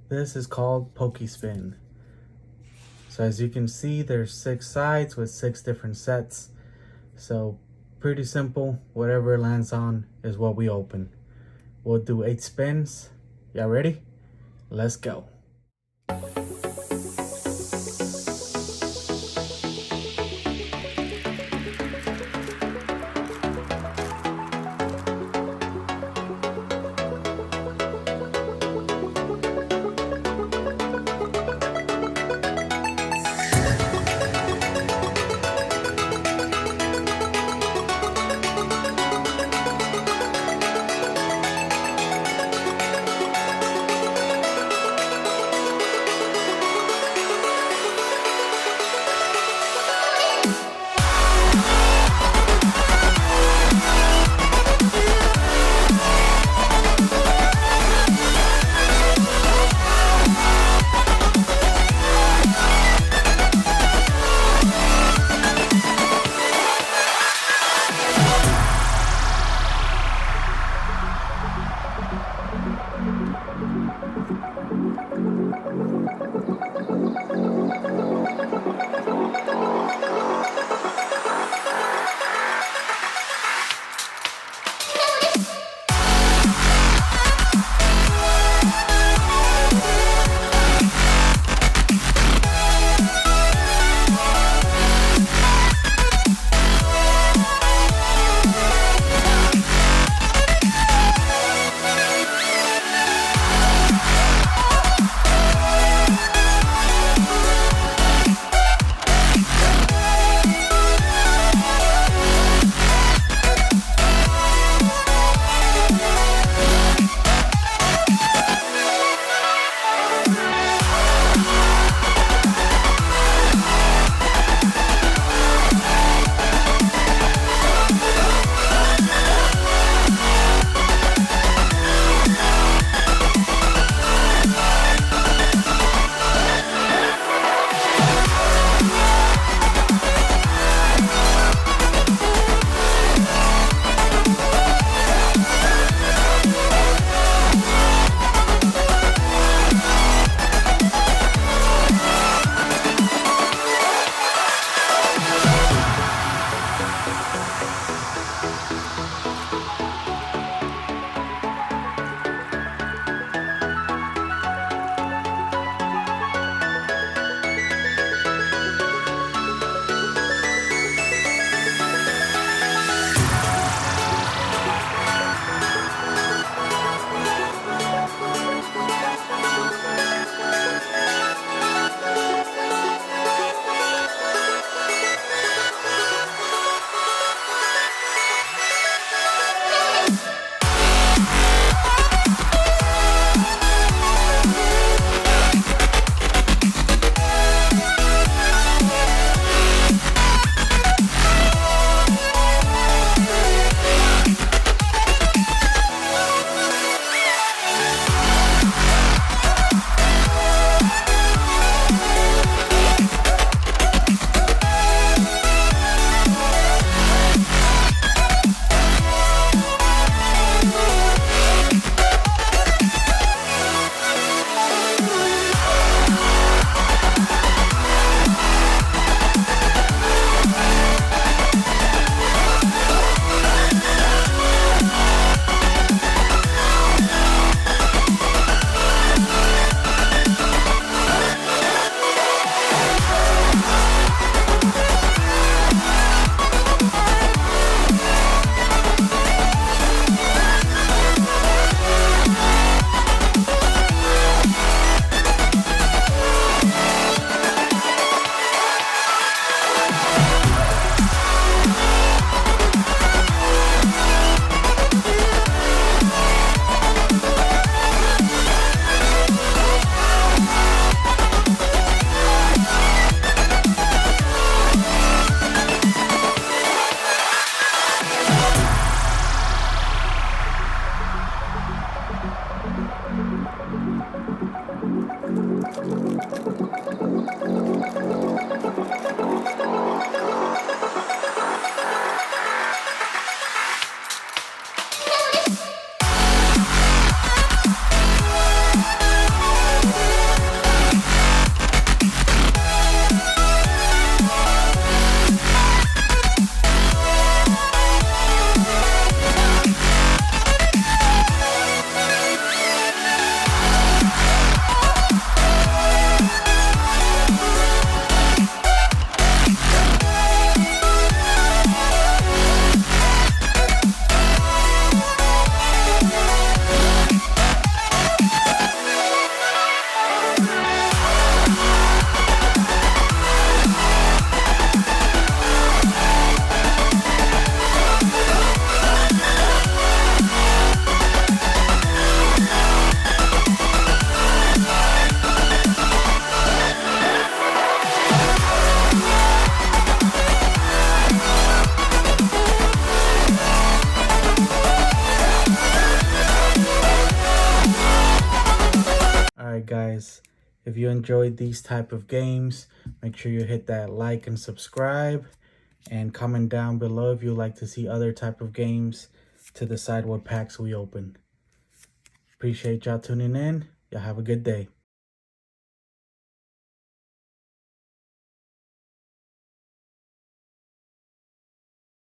This is called PokeSpin. So as you can see, there's 6 sides with 6 different sets. So pretty simple. Whatever it lands on is what we open. We'll do 8 spins. Y'all ready? Let's go. guys, if you enjoyed these type of games, make sure you hit that like and subscribe, and comment down below if you'd like to see other type of games to decide what packs we open. Appreciate y'all tuning in. Y'all have a good day.